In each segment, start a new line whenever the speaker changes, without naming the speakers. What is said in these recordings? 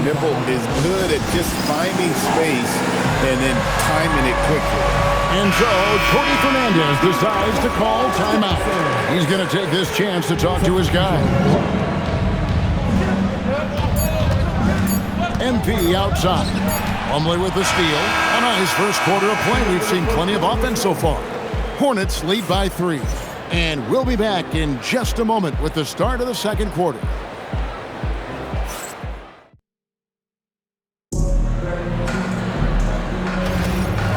Knipple is good at just finding space and then timing it quickly.
And so, Jordy Fernandez decides to call timeout. He's going to take this chance to talk to his guys. MP outside. Plumlee with the steal. A nice first quarter of play. We've seen plenty of offense so far. Hornets lead by 3. And we'll be back in just a moment with the start of the second quarter.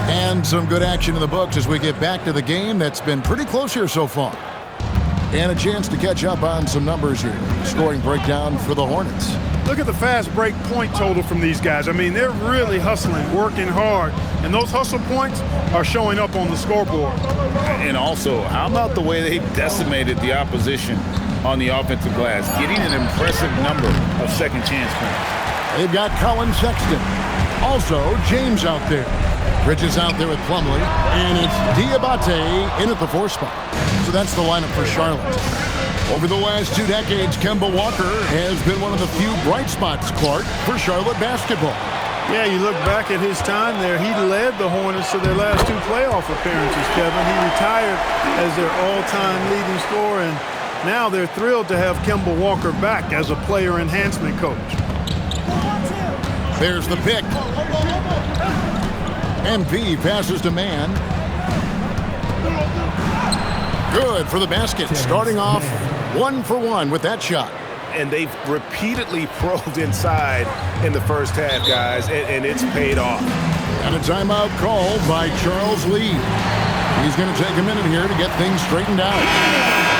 And some good action in the books as we get back to the game that's been pretty close here so far. And a chance to catch up on some numbers here. Scoring breakdown for the Hornets.
Look at the fast break point total from these guys. I mean, they're really hustling, working hard. And those hustle points are showing up on the scoreboard.
And also, how about the way they decimated the opposition on the offensive glass, getting an impressive number of second chance points.
They've got Colin Sexton. Also, James out there. Bridges out there with Plumlee. And it's Diabate in at the 4 spot. So that's the lineup for Charlotte. Over the last 2 decades, Kemba Walker has been one of the few bright spots, Clark, for Charlotte basketball.
Yeah, you look back at his time there, he led the Hornets to their last 2 playoff appearances, Kevin. He retired as their all-time leading scorer, and now they're thrilled to have Kemba Walker back as a player enhancement coach.
There's the pick. MP passes to Mann. Good for the basket, starting off 1 for 1 with that shot.
And they've repeatedly probed inside in the first half, guys, and it's paid off.
And a timeout called by Charles Lee. He's going to take a minute here to get things straightened out.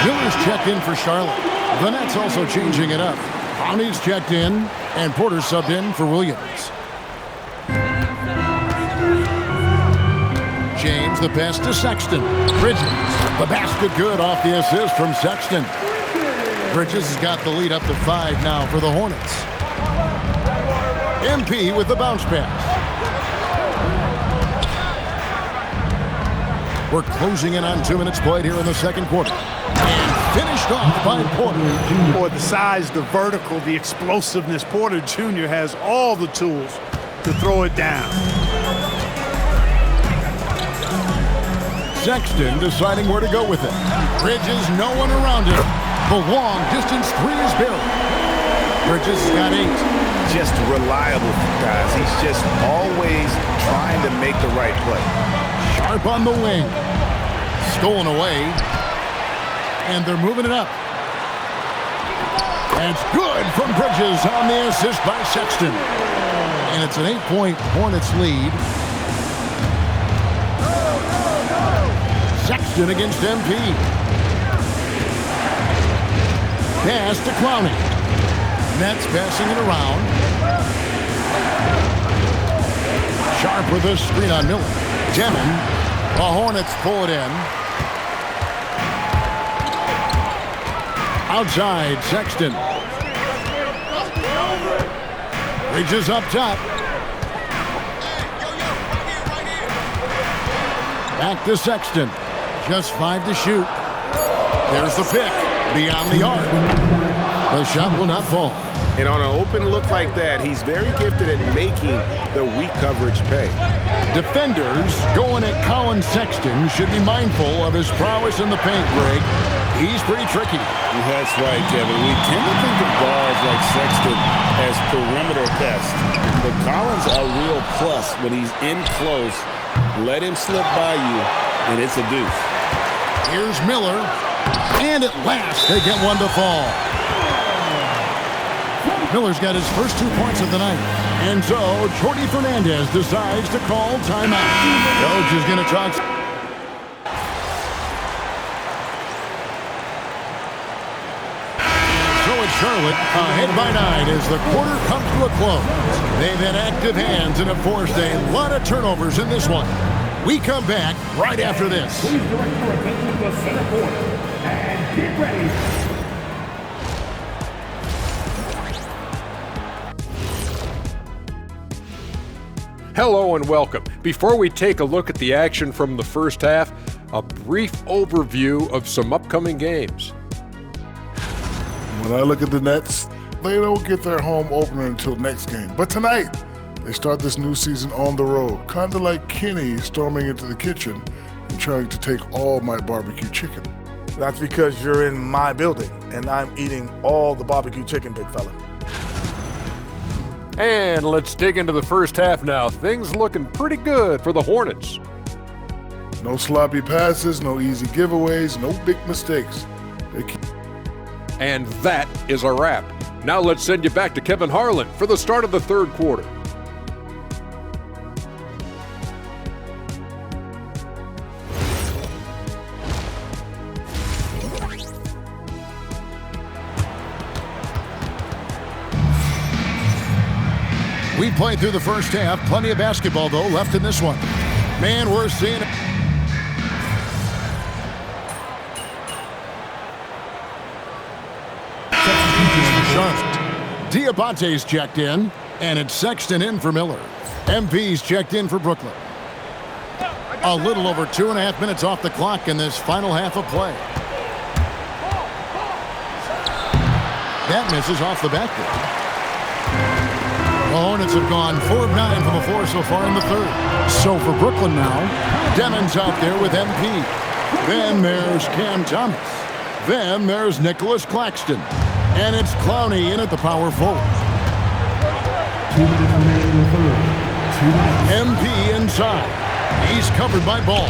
Miller's checked in for Charlotte. The Nets also changing it up. Conley's checked in, and Porter subbed in for Williams. James, the pass to Sexton. Bridges, the basket good off the assist from Sexton. Bridges has got the lead up to 5 now for the Hornets. MP with the bounce pass. We're closing in on 2 minutes played here in the second quarter. And finished off by Porter.
Boy, the size, the vertical, the explosiveness. Porter Jr. has all the tools to throw it down.
Sexton deciding where to go with it. Bridges, no one around him. The long distance 3 is buried. Bridges got 8.
Just reliable, guys. He's just always trying to make the right play.
Sharp on the wing. Stolen away. And they're moving it up. And it's good from Bridges on the assist by Sexton. And it's an 8-point Hornets lead. Sexton against MP. Pass to Clowney. Nets passing it around. Sharp with a screen on Miller. Demon. The Hornets pull it in. Outside, Sexton. Reaches up top. Back to Sexton. Just 5 to shoot. There's the pick. Beyond the arc. The shot will not fall.
And on an open look like that, he's very gifted at making the weak coverage pay.
Defenders going at Colin Sexton should be mindful of his prowess in the paint, Greg. He's pretty tricky.
That's right, Kevin. We tend to think of guards like Sexton as perimeter pests. But Collins a real plus when he's in close. Let him slip by you, and it's a deuce.
Here's Miller. And at last, they get one to fall. Miller's got his first 2 points of the night. And so, Jordy Fernandez decides to call timeout. Coach is going to talk. So it's Charlotte ahead by 9 as the quarter comes to a close. They've had active hands and have forced a lot of turnovers in this one. We come back right after this.
Please direct your attention to the center court and get ready.
Hello and welcome. Before we take a look at the action from the first half, a brief overview of some upcoming games.
When I look at the Nets, they don't get their home opener until next game. But tonight, they start this new season on the road, kind of like Kenny storming into the kitchen and trying to take all my barbecue chicken.
That's because you're in my building, and I'm eating all the barbecue chicken, big fella.
And let's dig into the first half now. Things looking pretty good for the Hornets.
No sloppy passes, no easy giveaways, no big mistakes.
And that is a wrap. Now let's send you back to Kevin Harlan for the start of the third quarter.
We played through the first half. Plenty of basketball, though, left in this one. Man, we're seeing it. Charlotte. Diabate's checked in, and it's Sexton in for Miller. MP's checked in for Brooklyn. A little over 2.5 minutes off the clock in this final half of play. That misses off the backboard. The Hornets have gone 4 of 9 from the floor so far in the third. So for Brooklyn now, Demon's out there with MP. Then there's Cam Thomas. Then there's Nicholas Claxton. And it's Clowney in at the power forward.
2 minutes remaining in the third. 2 minutes.
MP inside. He's covered by Ball.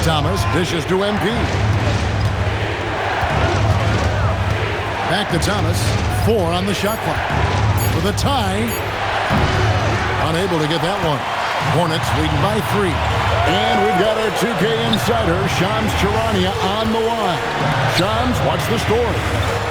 Thomas dishes to MP. Back to Thomas. 4 on the shot clock. For the tie. Unable to get that one. Hornets leading by 3. And we've got our 2K insider, Shams Charania, on the line. Shams, what's the story?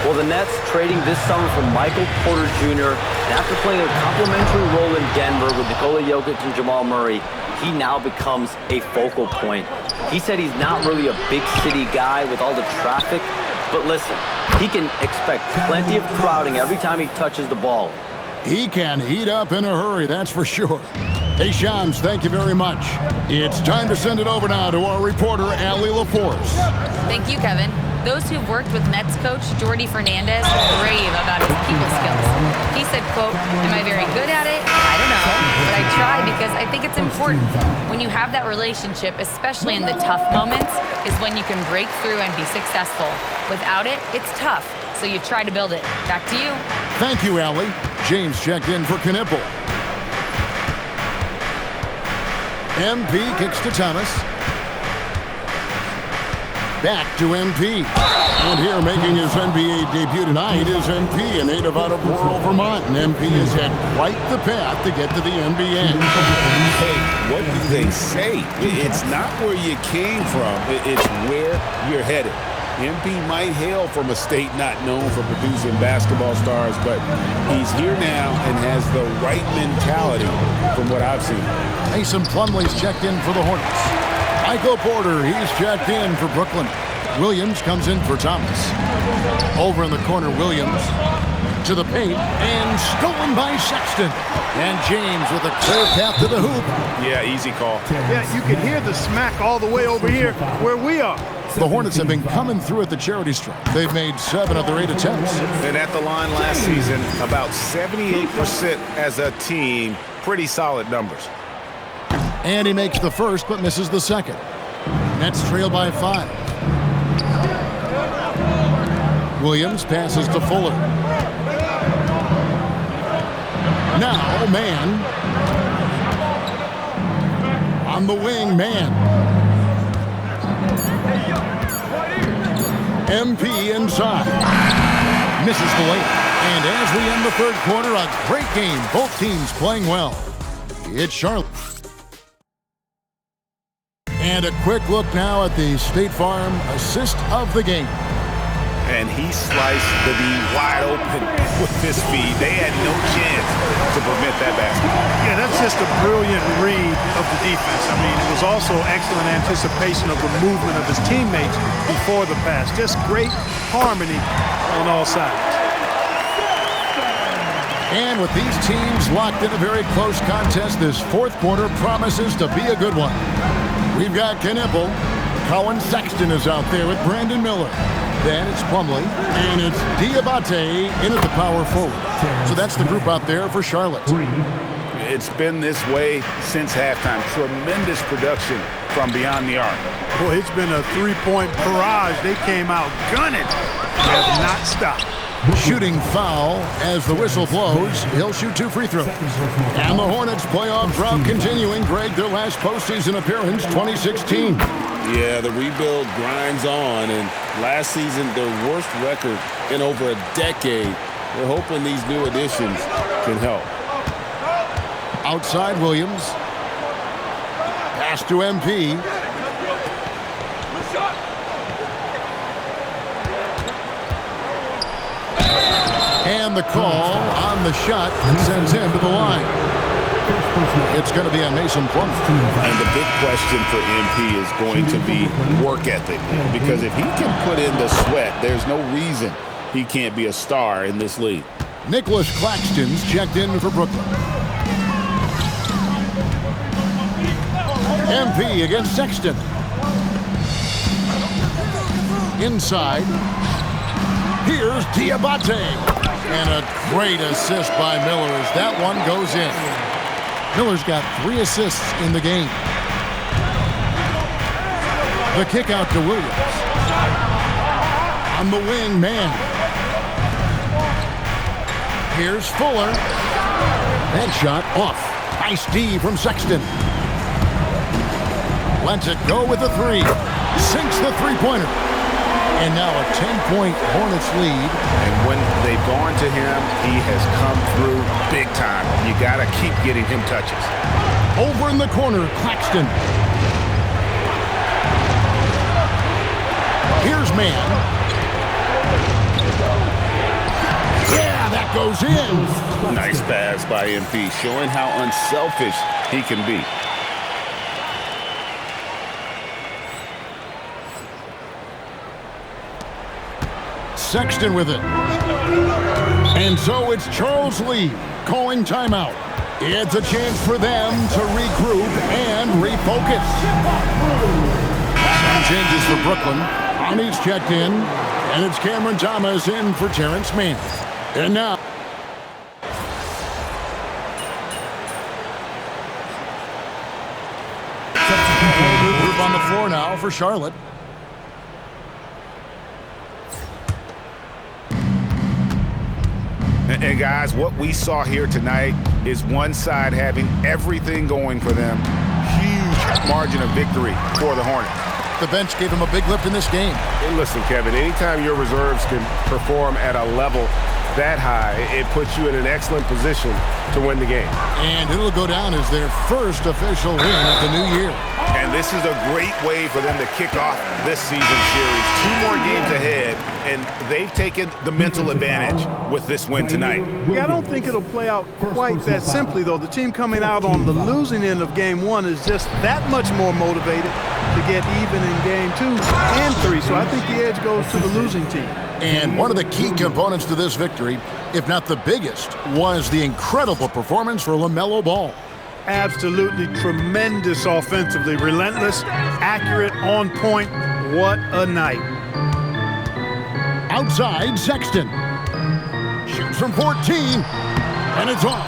Well, the Nets trading this summer for Michael Porter Jr. And after playing a complimentary role in Denver with Nikola Jokic and Jamal Murray, he now becomes a focal point. He said he's not really a big city guy with all the traffic, but listen, he can expect plenty of crowding every time he touches the ball.
He can heat up in a hurry, that's for sure. Hey, Shams, thank you very much. It's time to send it over now to our reporter, Allie LaForce.
Thank you, Kevin. Those who've worked with Nets coach Jordi Fernandez rave about his people skills. He said, quote, "Am I very good at it? I don't know, but I try because I think it's important. When you have that relationship, especially in the tough moments, is when you can break through and be successful. Without it, it's tough, so you try to build it." Back to you.
Thank you, Allie. James checked in for Knipple. MP kicks to Thomas. Back to MP. And here making his NBA debut tonight is MP, a native out of rural Vermont. And MP has had quite the path to get to the NBA.
Hey, what do they say? It's not where you came from. It's where you're headed. MP might hail from a state not known for producing basketball stars, but he's here now and has the right mentality from what I've seen.
Mason Plumlee's checked in for the Hornets. Michael Porter, he's checked in for Brooklyn. Williams comes in for Thomas. Over in the corner, Williams to the paint and stolen by Sexton. And James with a clear tap to the hoop.
Yeah, easy call. Yeah, you can hear the smack all the way over here where we are.
The Hornets have been coming through at the charity stripe. They've made 7 of their 8 attempts.
And at the line last season, about 78% as a team. Pretty solid numbers.
And he makes the first but misses the second. Nets trail by 5. Williams passes to Fuller. Now, man. On the wing, man. MP inside. Misses the layup. And as we end the third quarter, a great game. Both teams playing well. It's Charlotte. And a quick look now at the State Farm assist of the game.
And he sliced the D wide open with his feet. They had no chance to prevent that basket.
Yeah, that's just a brilliant read of the defense. I mean, it was also excellent anticipation of the movement of his teammates before the pass. Just great harmony on all sides.
And with these teams locked in a very close contest, this fourth quarter promises to be a good one. We've got Knipple. Colin Sexton is out there with Brandon Miller. Then it's Plumlee, and it's Diabate in at the power forward. So that's the group out there for Charlotte.
It's been this way since halftime. Tremendous production from beyond the arc.
Boy, it's been a three-point barrage. They came out gunning. Have not stopped.
Shooting foul as the whistle blows. He'll shoot 2 free throws. And the Hornets playoff drought continuing. Greg, their last postseason appearance, 2016.
Yeah, the rebuild grinds on, and last season, their worst record in over a decade. We're hoping these new additions can help.
Outside Williams. Pass to MP. And the call on the shot sends him to the line. It's going to be on Mason Plumlee.
And the big question for MP is going to be work ethic. Because if he can put in the sweat, there's no reason he can't be a star in this league.
Nicholas Claxton's checked in for Brooklyn. MP against Sexton. Inside. Here's Diabate. And a great assist by Miller as that one goes in. Miller's got 3 assists in the game. The kick out to Williams. On the wing, man. Here's Fuller. That shot off. Nice D from Sexton. Lets it go with the 3. Sinks the three-pointer. And now a 10-point Hornets lead.
And when they've gone to him, he has come through big time. You got to keep getting him touches.
Over in the corner, Claxton. Here's man. Yeah, that goes in.
Nice pass by MP, showing how unselfish he can be.
Sexton with it. And so it's Charles Lee calling timeout. It's a chance for them to regroup and refocus. Some changes for Brooklyn. Ani's checked in, and it's Cameron Thomas in for Terrence Mann. And now group on the floor now for Charlotte.
And guys, what we saw here tonight is one side having everything going for them. Huge margin of victory for the Hornets.
The bench gave him a big lift in this game.
And listen, Kevin, anytime your reserves can perform at a level that high, it puts you in an excellent position to win the game.
And it'll go down as their first official win of the new year.
And this is a great way for them to kick off this season series. 2 more games ahead, and they've taken the mental advantage with this win tonight.
Yeah, I don't think it'll play out quite that simply, though. The team coming out on the losing end of game 1 is just that much more motivated to get even in game 2 and 3. So I think the edge goes to the losing team.
And one of the key components to this victory, if not the biggest, was the incredible performance for LaMelo Ball.
Absolutely tremendous offensively, relentless, accurate, on point. What a night.
Outside, Sexton. Shoots from 14, and it's off.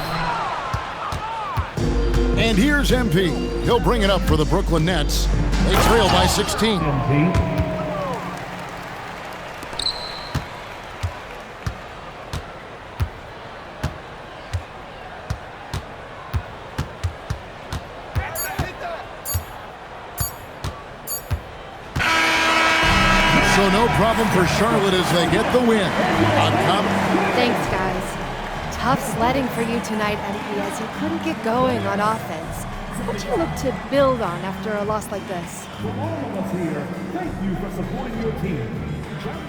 And here's MP. He'll bring it up for the Brooklyn Nets. They trail by 16. So no problem for Charlotte as they get the win. On top.
Thanks, guys. Tough sledding for you tonight, MP, as you couldn't get going on offense. What do you look to build on after a loss like this?
Thank you for supporting your team.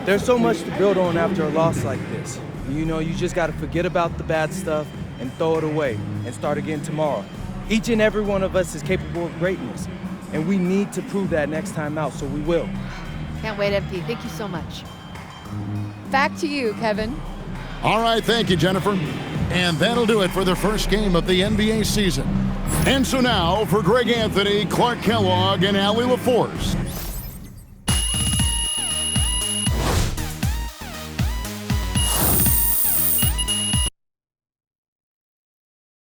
There's so much to build on after a loss like this. You know, you just got to forget about the bad stuff and throw it away and start again tomorrow. Each and every one of us is capable of greatness, and we need to prove that next time out, so we will.
Can't wait, MP. Thank you so much. Back to you, Kevin.
All right, thank you, Jennifer. And that'll do it for the first game of the NBA season. And so now, for Greg Anthony, Clark Kellogg, and Allie LaForce,